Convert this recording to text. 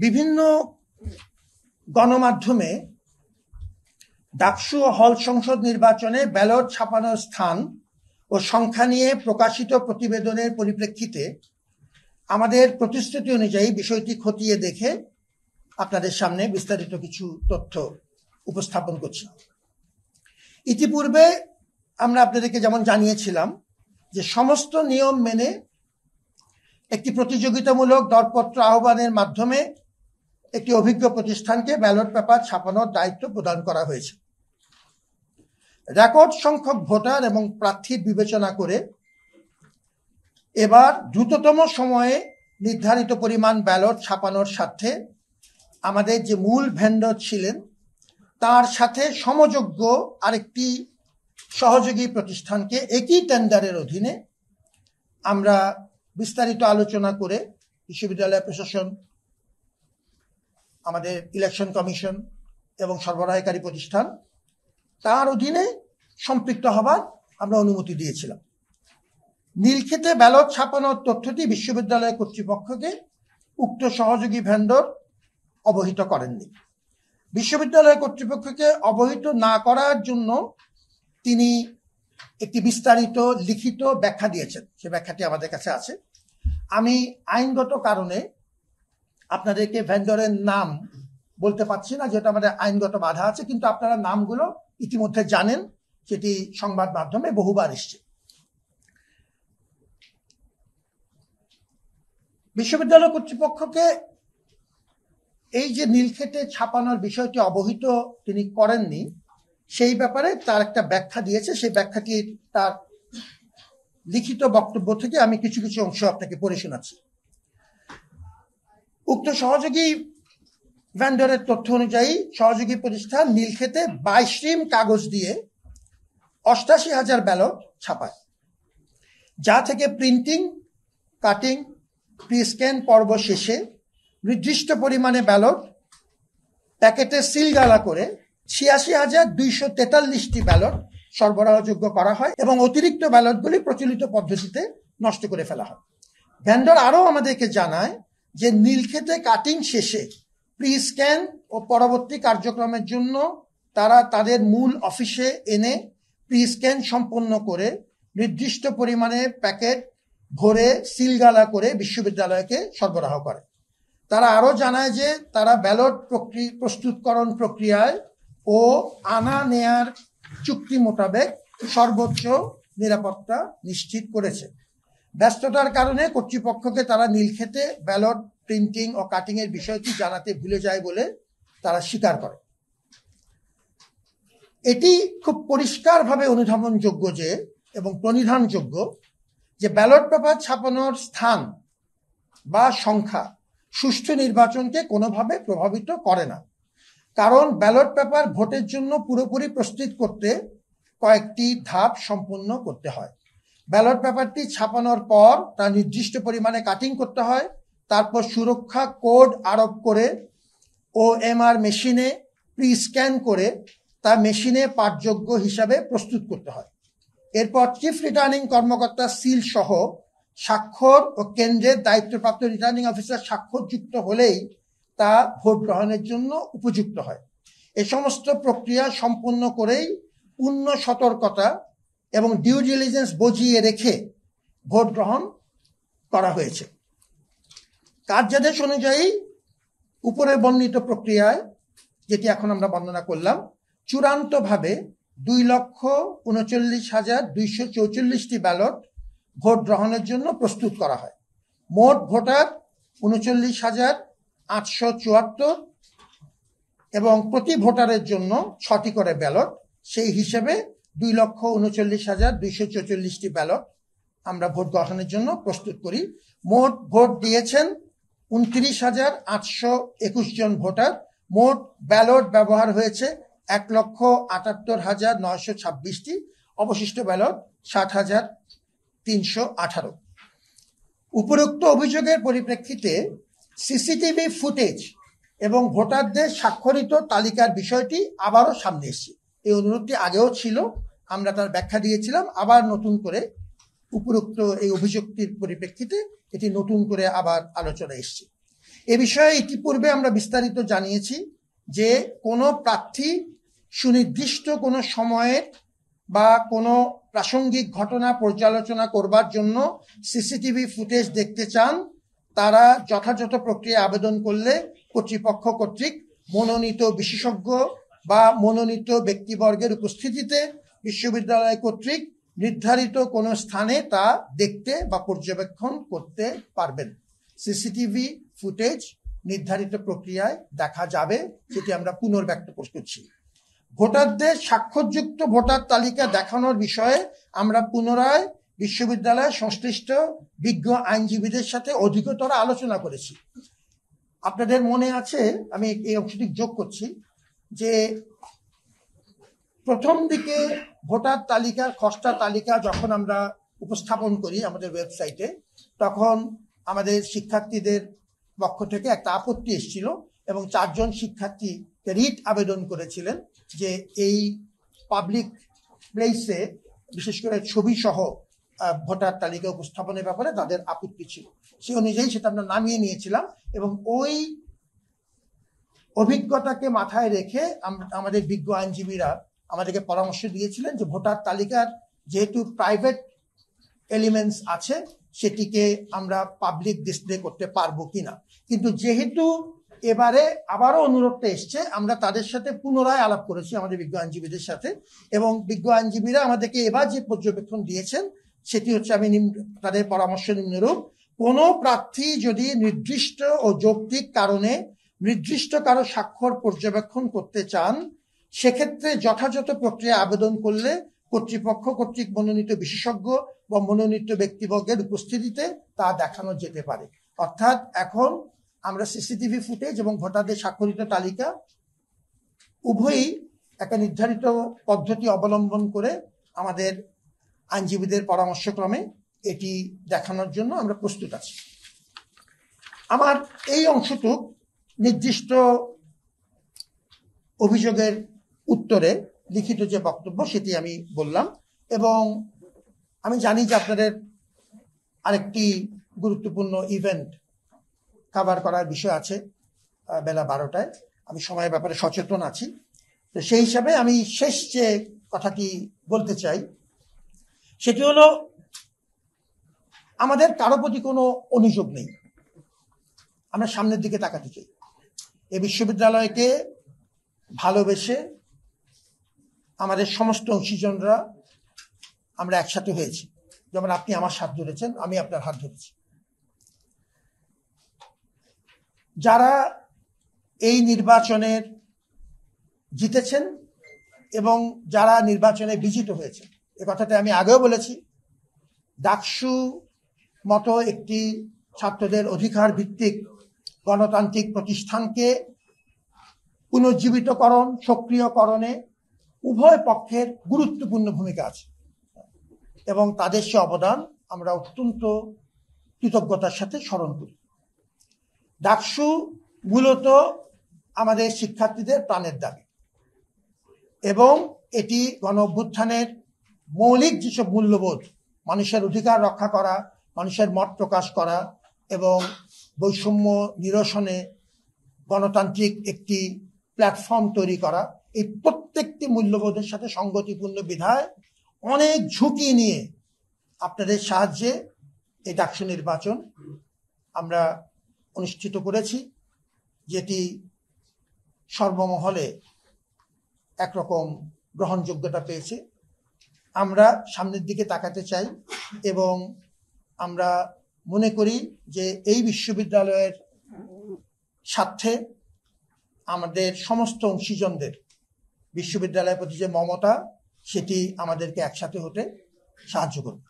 বিভিন্ন গণমাধ্যমে ডাকসু ও হল সংসদ নির্বাচনে ব্যালট ছাপানোর স্থান ও সংখ্যা নিয়ে প্রকাশিত প্রতিবেদনের পরিপ্রেক্ষিতে আমাদের প্রতিশ্রুতি অনুযায়ী বিষয়টি খতিয়ে দেখে আপনাদের সামনে বিস্তারিত কিছু তথ্য উপস্থাপন করছি। ইতিপূর্বে আমরা আপনাদেরকে যেমন জানিয়েছিলাম যে সমস্ত নিয়ম মেনে একটি প্রতিযোগিতামূলক দরপত্র আহ্বানের মাধ্যমে একটি অভিজ্ঞ প্রতিষ্ঠানকে ব্যালট পেপার ছাপানোর দায়িত্ব প্রদান করা হয়েছে। রেকর্ড সংখ্যক ভোটার এবং প্রার্থীর বিবেচনা করে এবার দ্রুততম সময়ে নির্ধারিত পরিমাণ ব্যালট ছাপানোর স্বার্থে আমাদের যে মূল ভেন্ডর ছিলেন তার সাথে সমযোগ্য আরেকটি সহযোগী প্রতিষ্ঠানকে একই টেন্ডারের অধীনে আমরা বিস্তারিত আলোচনা করে বিশ্ববিদ্যালয় প্রশাসন, আমাদের ইলেকশন কমিশন এবং সরবরাহকারী প্রতিষ্ঠান তার অধীনে সম্পৃক্ত হবার আমরা অনুমতি দিয়েছিলাম। নীলক্ষেতে ব্যালট ছাপানোর তথ্যটি বিশ্ববিদ্যালয় কর্তৃপক্ষকে উক্ত সহযোগী ভেন্ডর অবহিত করেননি। বিশ্ববিদ্যালয় কর্তৃপক্ষকে অবহিত না করার জন্য তিনি একটি বিস্তারিত লিখিত ব্যাখ্যা দিয়েছেন, সে ব্যাখ্যাটি আমাদের কাছে আছে। আমি আইনগত কারণে আপনাদেরকে ভেন্ডরের নাম বলতে পারছি না, যেটা আমাদের আইনগত বাধা আছে, কিন্তু আপনারা নামগুলো ইতিমধ্যে জানেন, সেটি সংবাদ মাধ্যমে বহুবার এসছে। বিশ্ববিদ্যালয় কর্তৃপক্ষকে এই যে নীলক্ষেতে ছাপানোর বিষয়টি অবহিত তিনি করেননি, সেই ব্যাপারে তার একটা ব্যাখ্যা দিয়েছে। সেই ব্যাখ্যাটি তার লিখিত বক্তব্য থেকে আমি কিছু কিছু অংশ আপনাকে পড়ে শোনাচ্ছি। উক্ত সহযোগী ভেন্ডরের তথ্য অনুযায়ী সহযোগী প্রতিষ্ঠান নীলক্ষেতে 22 রিম কাগজ দিয়ে 88,000 ব্যালট ছাপায়, যা থেকে প্রিন্টিং, কাটিং, প্রি স্ক্যান পর্ব শেষে নির্দিষ্ট পরিমাণে ব্যালট প্যাকেটে সিলগালা করে 86,243টি ব্যালট সরবরাহযোগ্য করা হয় এবং অতিরিক্ত ব্যালটগুলি প্রচলিত পদ্ধতিতে নষ্ট করে ফেলা হয়। ভেন্ডর আরও আমাদেরকে জানায় যে নীলক্ষেতে কাটিং শেষে প্রি স্ক্যান ও পরবর্তী কার্যক্রমের জন্য তারা তাদের মূল অফিসে এনে প্রি স্ক্যান সম্পন্ন করে নির্দিষ্ট পরিমাণে প্যাকেট ভরে সিলগালা করে বিশ্ববিদ্যালয়কে সরবরাহ করে। তারা আরও জানায় যে তারা ব্যালট প্রস্তুতকরণ প্রক্রিয়ায় ও আনা নেয়ার চুক্তি মোতাবেক সর্বোচ্চ নিরাপত্তা নিশ্চিত করেছে। ব্যস্ততার কারণে কর্তৃপক্ষকে তারা নীলক্ষেতে ব্যালট প্রিন্টিং ও কাটিং এর বিষয়টি জানাতে ভুলে যায় বলে তারা স্বীকার করে। এটি খুব পরিষ্কারভাবে অনুধাবনযোগ্য যে এবং প্রণিধানযোগ্য যে ব্যালট পেপার ছাপানোর স্থান বা সংখ্যা সুষ্ঠু নির্বাচনকে কোনোভাবে প্রভাবিত করে না। কারণ ব্যালট পেপার ভোটের জন্য পুরোপুরি প্রস্তুত করতে কয়েকটি ধাপ সম্পন্ন করতে হয়। ব্যালট পেপারটি ছাপানোর পর তা নির্দিষ্ট পরিমাণে কাটিং করতে হয়, তারপর সুরক্ষা কোড আরোপ করে OMR মেশিনে প্রি স্ক্যান করে তা মেশিনে পাঠযোগ্য হিসাবে প্রস্তুত করতে হয়। এরপর চিফ রিটার্নিং কর্মকর্তা সিল সহ স্বাক্ষর ও কেন্দ্রের দায়িত্বপ্রাপ্ত রিটার্নিং অফিসার স্বাক্ষরযুক্ত হলেই তা ভোট গ্রহণের জন্য উপযুক্ত হয়। এ সমস্ত প্রক্রিয়া সম্পন্ন করেই পূর্ণ সতর্কতা এবং ডিউ ডিলিজেন্স বজিয়ে রেখে ভোট গ্রহণ করা হয়েছে। কার্যাদেশ অনুযায়ী উপরে বর্ণিত প্রক্রিয়ায়, যেটি এখন আমরা বর্ণনা করলাম, চূড়ান্তভাবে 2,39,244টি ব্যালট ভোট গ্রহণের জন্য প্রস্তুত করা হয়। মোট ভোটার 39,874 এবং প্রতি ভোটারের জন্য 6টি করে ব্যালট। সেই হিসেবে 2,39,244টি ব্যালট আমরা ভোট গ্রহণের জন্য প্রস্তুত করি। মোট ভোট দিয়েছেন 29,821 জন ভোটার। মোট ব্যালট ব্যবহার হয়েছে 1,78,926টি। অবশিষ্ট ব্যালট 60,318। উপরোক্ত অভিযোগের পরিপ্রেক্ষিতে সিসিটিভি ফুটেজ এবং ভোটারদের স্বাক্ষরিত তালিকার বিষয়টি আবারও সামনে এসেছে। এই অনুরোধটি আগেও ছিল, আমরা তার ব্যাখ্যা দিয়েছিলাম। আবার নতুন করে উপরোক্ত এই অভিযোগটির পরিপ্রেক্ষিতে এটি নতুন করে আবার আলোচনা এসেছে। এ বিষয়ে ইতিপূর্বে আমরা বিস্তারিত জানিয়েছি যে কোনো প্রার্থী সুনির্দিষ্ট কোনো সময়ের বা কোনো প্রাসঙ্গিক ঘটনা পর্যালোচনা করবার জন্য সিসিটিভি ফুটেজ দেখতে চান, তারা যথাযথ প্রক্রিয়া আবেদন করলে কর্তৃপক্ষ কর্তৃক মনোনীত বিশেষজ্ঞ বা মনোনীত ব্যক্তিবর্গের উপস্থিতিতে বিশ্ববিদ্যালয় কর্তৃক নির্ধারিত কোনো স্থানে তা দেখতে বা পর্যবেক্ষণ করতে পারবেন। সিসিটিভি ফুটেজ নির্ধারিত প্রক্রিয়ায় দেখা যাবে, সেটি আমরা পুনর্ব্যক্ত করছি। ভোটারদের স্বাক্ষরযুক্ত ভোটার তালিকা দেখানোর বিষয়ে আমরা পুনরায় বিশ্ববিদ্যালয়ের সংশ্লিষ্ট বিজ্ঞ আইনজীবীদের সাথে অধিকতর আলোচনা করেছি। আপনাদের মনে আছে, আমি এই অংশটি যোগ করছি, যে প্রথম দিকে ভোটার তালিকার খসড়া তালিকা যখন আমরা উপস্থাপন করি আমাদের ওয়েবসাইটে, তখন আমাদের শিক্ষার্থীদের পক্ষ থেকে একটা আপত্তি এসেছিল এবং 4 জন শিক্ষার্থী রিট আবেদন করেছিলেন যে এই পাবলিক প্লেসে বিশেষ করে ছবি সহ ভোটার তালিকা উপস্থাপনের ব্যাপারে তাদের আপত্তি ছিল। সেই অনুযায়ী সেটা আমরা নামিয়ে নিয়েছিলাম এবং ওই অভিজ্ঞতাকে মাথায় রেখে আমাদের বিজ্ঞ আইনজীবীরা আমাদেরকে পরামর্শ দিয়েছিলেন যে ভোটার তালিকার যেহেতু প্রাইভেট এলিমেন্টস আছে, সেটিকে আমরা পাবলিক ডিসপ্লে করতে পারবো কিনা। কিন্তু যেহেতু এবারে আবারও অনুরোধটা এসছে, আমরা তাদের সাথে পুনরায় আলাপ করেছি আমাদের বিজ্ঞ আইনজীবীদের সাথে, এবং বিজ্ঞ আইনজীবীরা আমাদেরকে এবার যে পর্যবেক্ষণ দিয়েছেন সেটি হচ্ছে, আমি তাদের পরামর্শ নিম্নরূপ: কোনো প্রার্থী যদি নির্দিষ্ট ও যৌক্তিক কারণে নির্দিষ্ট কারো স্বাক্ষর পর্যবেক্ষণ করতে চান, সেক্ষেত্রে যথাযথ প্রক্রিয়া আবেদন করলে কর্তৃপক্ষ কর্তৃক মনোনীত বিশেষজ্ঞ বা মনোনীত ব্যক্তিবর্গের উপস্থিতিতে তা দেখানো যেতে পারে। অর্থাৎ এখন আমরা সিসিটিভি ফুটেজ এবং ভোটারদের স্বাক্ষরিত তালিকা উভয়ই একটা নির্ধারিত পদ্ধতি অবলম্বন করে আমাদের আইনজীবীদের পরামর্শক্রমে এটি দেখানোর জন্য আমরা প্রস্তুত আছি। আমার এই অংশটুক নির্দিষ্ট অভিযোগের উত্তরে লিখিত যে বক্তব্য সেটি আমি বললাম, এবং আমি জানি যে আপনাদের আরেকটি গুরুত্বপূর্ণ ইভেন্ট কভার করার বিষয় আছে বেলা 12টায়। আমি সময়ের ব্যাপারে সচেতন আছি, তো সেই হিসাবে আমি শেষ যে কথাটি বলতে চাই সেটি হলো, আমাদের কারো প্রতি কোনো অনুযোগ নেই, আমরা সামনের দিকে তাকাতে চাই। এই বিশ্ববিদ্যালয়কে ভালোবেসে আমাদের সমস্ত অংশীজনরা আমরা একসাথে হয়েছি। যেমন আপনি আমার হাত ধরেছেন, আমি আপনার হাত ধরেছি। যারা এই নির্বাচনের জিতেছেন এবং যারা নির্বাচনে বিজিত হয়েছে, এ কথাটা আমি আগেও বলেছি, ডাকসু মতো একটি ছাত্রদের অধিকার ভিত্তিক গণতান্ত্রিক প্রতিষ্ঠানকে পুনর্জীবিতকরণ, সক্রিয়করণে উভয় পক্ষের গুরুত্বপূর্ণ ভূমিকা আছে এবং তাদের সে অবদান আমরা অত্যন্ত কৃতজ্ঞতার সাথে স্মরণ করি। ডাকসু মূলত আমাদের শিক্ষার্থীদের প্রাণের দাবি এবং এটি গণ অভ্যুত্থানের মৌলিক যেসব মূল্যবোধ, মানুষের অধিকার রক্ষা করা, মানুষের মত প্রকাশ করা এবং বৈষম্য নিরসনে গণতান্ত্রিক একটি প্ল্যাটফর্ম তৈরি করা, এই প্রত্যেকটি মূল্যবোধের সাথে সঙ্গতিপূর্ণ বিধায় অনেক ঝুঁকি নিয়ে আপনাদের সাহায্যে এই ডাকসু নির্বাচন আমরা অনুষ্ঠিত করেছি, যেটি সর্বমহলে একরকম গ্রহণযোগ্যতা পেয়েছে। আমরা সামনের দিকে তাকাতে চাই এবং আমরা মনে করি যে এই বিশ্ববিদ্যালয়ের স্বার্থে আমাদের সমস্ত অংশীজনদের বিশ্ববিদ্যালয়ের প্রতি যে মমতা, সেটি আমাদেরকে একসাথে হতে সাহায্য করবে।